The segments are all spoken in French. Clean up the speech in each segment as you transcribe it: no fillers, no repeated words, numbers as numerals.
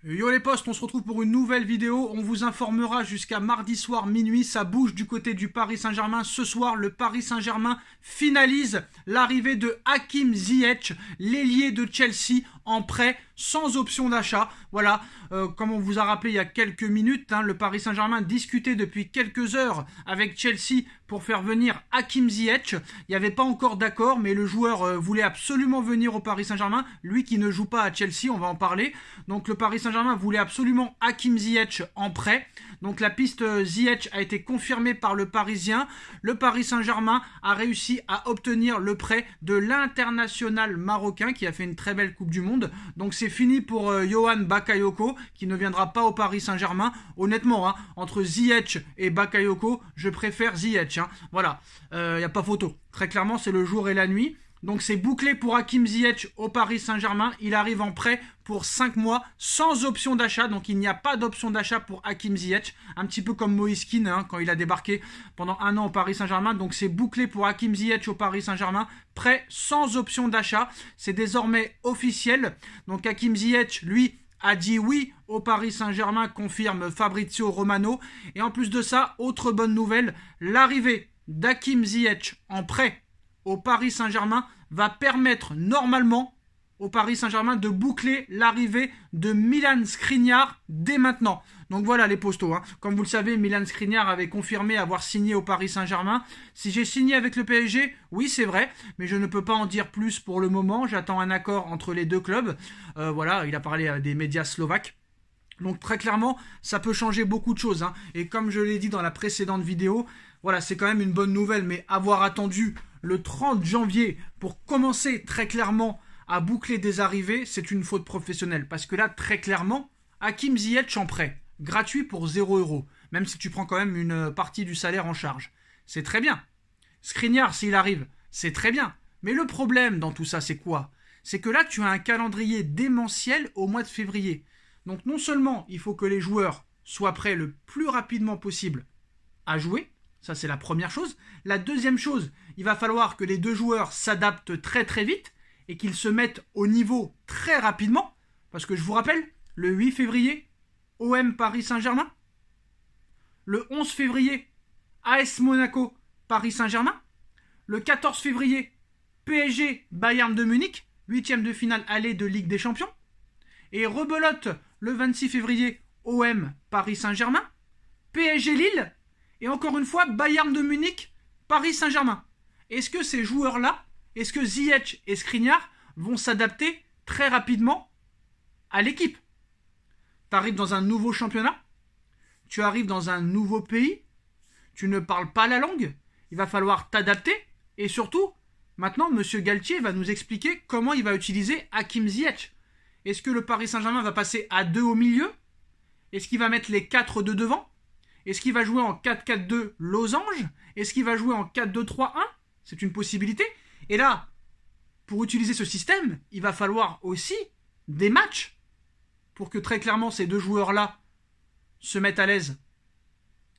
Yo les potes, on se retrouve pour une nouvelle vidéo. On vous informera jusqu'à mardi soir minuit. Ça bouge du côté du Paris Saint-Germain. Ce soir, le Paris Saint-Germain finalise l'arrivée de Hakim Ziyech, l'ailier de Chelsea, en prêt sans option d'achat. Voilà, comme on vous a rappelé il y a quelques minutes, le Paris Saint-Germain discutait depuis quelques heures avec Chelsea pour faire venir Hakim Ziyech. Il n'y avait pas encore d'accord, mais le joueur voulait absolument venir au Paris Saint-Germain. Lui qui ne joue pas à Chelsea, on va en parler. Donc le Paris Saint-Germain voulait absolument Hakim Ziyech en prêt. Donc la piste Ziyech a été confirmée par le Parisien. Le Paris Saint-Germain a réussi à obtenir le prêt de l'international marocain qui a fait une très belle Coupe du Monde. Donc c'est fini pour Yohan Bakayoko qui ne viendra pas au Paris Saint-Germain. Honnêtement, entre Ziyech et Bakayoko, je préfère Ziyech. Voilà, il n'y a pas photo. Très clairement, c'est le jour et la nuit. Donc c'est bouclé pour Hakim Ziyech au Paris Saint-Germain. Il arrive en prêt pour 5 mois sans option d'achat. Donc il n'y a pas d'option d'achat pour Hakim Ziyech. Un petit peu comme Moïse Kean quand il a débarqué pendant un an au Paris Saint-Germain. Donc c'est bouclé pour Hakim Ziyech au Paris Saint-Germain. Prêt sans option d'achat. C'est désormais officiel. Donc Hakim Ziyech, lui, a dit oui au Paris Saint-Germain, confirme Fabrizio Romano. Et en plus de ça, autre bonne nouvelle, l'arrivée d'Hakim Ziyech en prêt au Paris Saint-Germain va permettre normalement au Paris Saint-Germain de boucler l'arrivée de Milan Skriniar dès maintenant. Donc voilà les postos. Comme vous le savez, Milan Skriniar avait confirmé avoir signé au Paris Saint-Germain. Si j'ai signé avec le PSG, oui c'est vrai, mais je ne peux pas en dire plus pour le moment. J'attends un accord entre les deux clubs. Voilà, il a parlé des médias slovaques. Donc très clairement, ça peut changer beaucoup de choses. Et comme je l'ai dit dans la précédente vidéo, voilà, c'est quand même une bonne nouvelle, mais avoir attendu le 30 janvier pour commencer très clairement à boucler des arrivées, c'est une faute professionnelle. Parce que là, très clairement, Hakim Ziyech en prêt, gratuit pour 0 €, même si tu prends quand même une partie du salaire en charge. C'est très bien. Skriniar, s'il arrive, c'est très bien. Mais le problème dans tout ça, c'est quoi? C'est que là, tu as un calendrier démentiel au mois de février. Donc non seulement il faut que les joueurs soient prêts le plus rapidement possible à jouer, ça c'est la première chose. La deuxième chose, il va falloir que les deux joueurs s'adaptent très très vite et qu'ils se mettent au niveau très rapidement. Parce que je vous rappelle, le 8 février, OM Paris Saint-Germain. Le 11 février, AS Monaco Paris Saint-Germain. Le 14 février, PSG Bayern de Munich, 8e de finale aller de Ligue des Champions. Et rebelote le 26 février, OM Paris Saint-Germain. PSG Lille. Et encore une fois, Bayern de Munich, Paris Saint-Germain. Est-ce que ces joueurs-là, est-ce que Ziyech et Skriniar vont s'adapter très rapidement à l'équipe? Tu arrives dans un nouveau championnat, tu arrives dans un nouveau pays, tu ne parles pas la langue, il va falloir t'adapter. Et surtout, maintenant, M. Galtier va nous expliquer comment il va utiliser Hakim Ziyech. Est-ce que le Paris Saint-Germain va passer à 2 au milieu? Est-ce qu'il va mettre les 4 de devant? Est-ce qu'il va jouer en 4-4-2 losange? Est-ce qu'il va jouer en 4-2-3-1? C'est une possibilité. Et là, pour utiliser ce système, il va falloir aussi des matchs pour que très clairement ces deux joueurs-là se mettent à l'aise.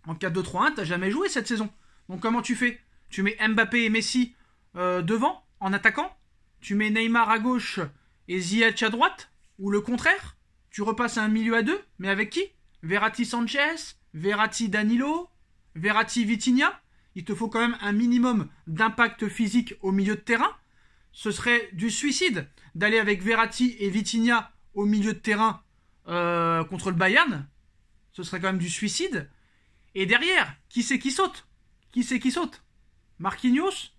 En 4-2-3-1, t'as jamais joué cette saison. Donc comment tu fais? Tu mets Mbappé et Messi devant, en attaquant? Tu mets Neymar à gauche et Ziyech à droite? Ou le contraire? Tu repasses à un milieu à 2, mais avec qui? Verratti Sanchez, Verratti Danilo, Verratti Vitinha. Il te faut quand même un minimum d'impact physique au milieu de terrain. Ce serait du suicide d'aller avec Verratti et Vitinha au milieu de terrain contre le Bayern. Ce serait quand même du suicide. Et derrière, qui c'est qui saute? Qui c'est qui saute? Marquinhos,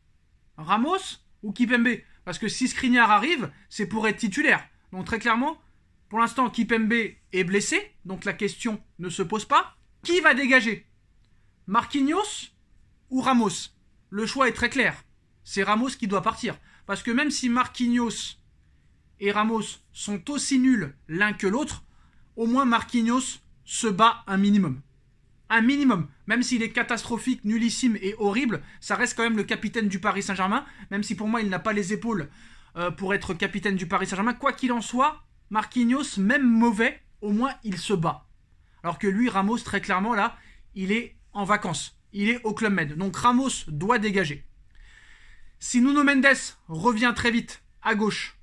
Ramos ou Kipembe? Parce que si Skriniar arrive, c'est pour être titulaire. Donc très clairement, pour l'instant, Kipembe est blessé, donc la question ne se pose pas. Qui va dégager? Marquinhos ou Ramos? Le choix est très clair. C'est Ramos qui doit partir. Parce que même si Marquinhos et Ramos sont aussi nuls l'un que l'autre, au moins Marquinhos se bat un minimum. Un minimum. Même s'il est catastrophique, nullissime et horrible, ça reste quand même le capitaine du Paris Saint-Germain. Même si pour moi, il n'a pas les épaules pour être capitaine du Paris Saint-Germain. Quoi qu'il en soit, Marquinhos, même mauvais, au moins il se bat. Alors que lui, Ramos, très clairement, là, il est en vacances. Il est au Club Med. Donc Ramos doit dégager. Si Nuno Mendes revient très vite à gauche,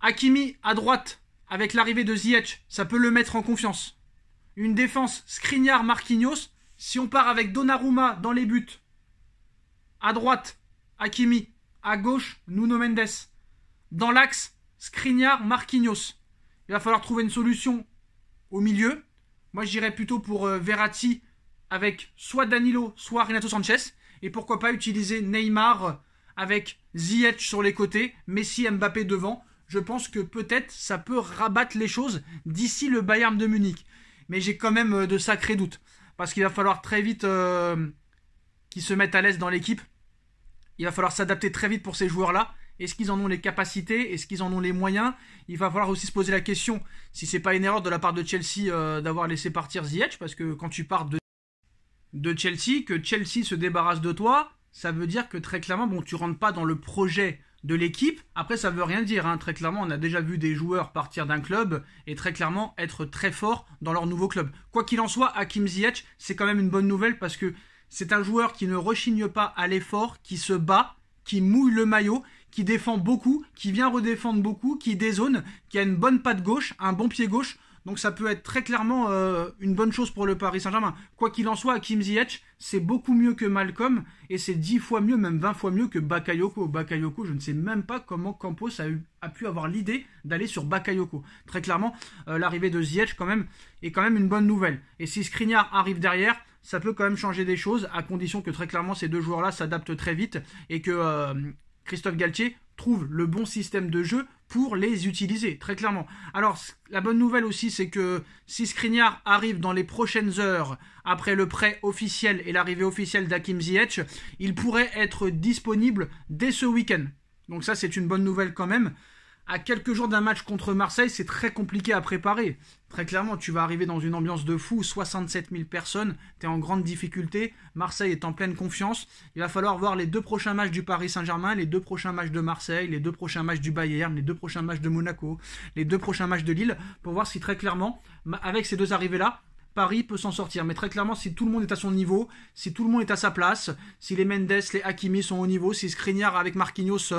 Hakimi à droite, avec l'arrivée de Ziyech, ça peut le mettre en confiance. Une défense Skriniar-Marquinhos. Si on part avec Donnarumma dans les buts, à droite, Hakimi, à gauche, Nuno Mendes. Dans l'axe, Skriniar-Marquinhos. Il va falloir trouver une solution au milieu. Moi, j'irais plutôt pour Verratti avec soit Danilo, soit Renato Sanchez. Et pourquoi pas utiliser Neymar avec Ziyech sur les côtés, Messi, Mbappé devant. Je pense que peut-être ça peut rabattre les choses d'ici le Bayern de Munich. Mais j'ai quand même de sacrés doutes. Parce qu'il va falloir très vite qu'ils se mettent à l'aise dans l'équipe. Il va falloir s'adapter très vite pour ces joueurs-là. Est-ce qu'ils en ont les capacités? Est-ce qu'ils en ont les moyens? Il va falloir aussi se poser la question si c'est pas une erreur de la part de Chelsea d'avoir laissé partir Ziyech. Parce que quand tu pars de Chelsea, que Chelsea se débarrasse de toi, ça veut dire que très clairement, bon, tu rentres pas dans le projet de l'équipe. Après, ça veut rien dire, hein. Très clairement, on a déjà vu des joueurs partir d'un club et très clairement être très forts dans leur nouveau club. Quoi qu'il en soit, Hakim Ziyech, c'est quand même une bonne nouvelle parce que c'est un joueur qui ne rechigne pas à l'effort, qui se bat, qui mouille le maillot, qui défend beaucoup, qui vient redéfendre beaucoup, qui dézone, qui a une bonne patte gauche, un bon pied gauche. Donc ça peut être très clairement une bonne chose pour le Paris Saint-Germain. Quoi qu'il en soit, Hakim Ziyech, c'est beaucoup mieux que Malcolm et c'est 10 fois mieux, même 20 fois mieux que Bakayoko. Bakayoko, je ne sais même pas comment Campos a pu avoir l'idée d'aller sur Bakayoko. Très clairement, l'arrivée de Ziyech quand même est quand même une bonne nouvelle. Et si Skriniar arrive derrière, ça peut quand même changer des choses, à condition que très clairement ces deux joueurs-là s'adaptent très vite et que Christophe Galtier trouve le bon système de jeu pour les utiliser, très clairement. Alors, la bonne nouvelle aussi, c'est que si Skriniar arrive dans les prochaines heures, après le prêt officiel et l'arrivée officielle d'Hakim Ziyech, il pourrait être disponible dès ce week-end. Donc ça, c'est une bonne nouvelle quand même. À quelques jours d'un match contre Marseille, c'est très compliqué à préparer. Très clairement, tu vas arriver dans une ambiance de fou, 67 000 personnes, tu es en grande difficulté, Marseille est en pleine confiance. Il va falloir voir les 2 prochains matchs du Paris Saint-Germain, les 2 prochains matchs de Marseille, les 2 prochains matchs du Bayern, les 2 prochains matchs de Monaco, les 2 prochains matchs de Lille, pour voir si très clairement, avec ces 2 arrivées-là, Paris peut s'en sortir. Mais très clairement, si tout le monde est à son niveau, si tout le monde est à sa place, si les Mendes, les Hakimi sont au niveau, si Skriniar avec Marquinhos,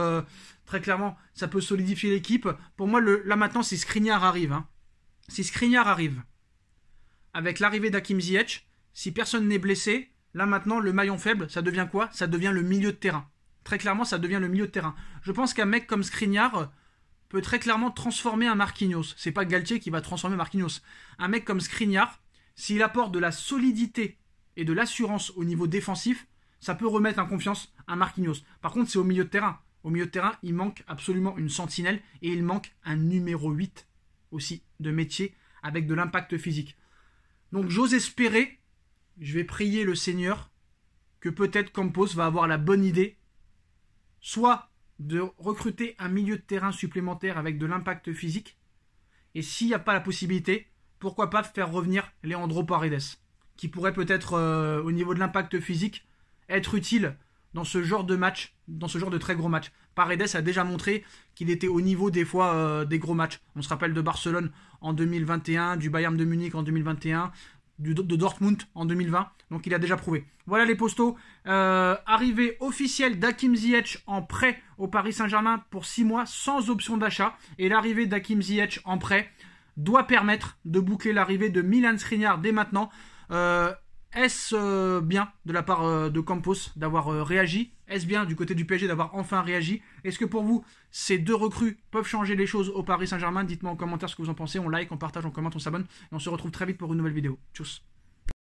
très clairement, ça peut solidifier l'équipe. Pour moi, là maintenant, si Skriniar arrive, hein, si Skriniar arrive, avec l'arrivée d'Hakim Ziyech, si personne n'est blessé, là maintenant, le maillon faible, ça devient quoi? Ça devient le milieu de terrain. Très clairement, ça devient le milieu de terrain. Je pense qu'un mec comme Skriniar peut très clairement transformer un Marquinhos. C'est pas Galtier qui va transformer Marquinhos. Un mec comme Skriniar, s'il apporte de la solidité et de l'assurance au niveau défensif, ça peut remettre en confiance un Marquinhos. Par contre, c'est au milieu de terrain. Au milieu de terrain, il manque absolument une sentinelle et il manque un numéro 8 aussi de métier avec de l'impact physique. Donc j'ose espérer, je vais prier le Seigneur, que peut-être Campos va avoir la bonne idée, soit de recruter un milieu de terrain supplémentaire avec de l'impact physique, et s'il n'y a pas la possibilité, pourquoi pas faire revenir Leandro Paredes, qui pourrait peut-être, au niveau de l'impact physique, être utile dans ce genre de match, dans ce genre de très gros match. Paredes a déjà montré qu'il était au niveau des fois des gros matchs. On se rappelle de Barcelone en 2021, du Bayern de Munich en 2021, de Dortmund en 2020. Donc il a déjà prouvé. Voilà les postos. Arrivée officielle d'Hakim Ziyech en prêt au Paris Saint-Germain pour 6 mois sans option d'achat. Et l'arrivée d'Hakim Ziyech en prêt doit permettre de boucler l'arrivée de Milan Skriniar dès maintenant. Est-ce bien de la part de Campos d'avoir réagi? Est-ce bien du côté du PSG d'avoir enfin réagi? Est-ce que pour vous, ces 2 recrues peuvent changer les choses au Paris Saint-Germain? Dites-moi en commentaire ce que vous en pensez. On like, on partage, on commente, on s'abonne. Et on se retrouve très vite pour une nouvelle vidéo. Tchuss.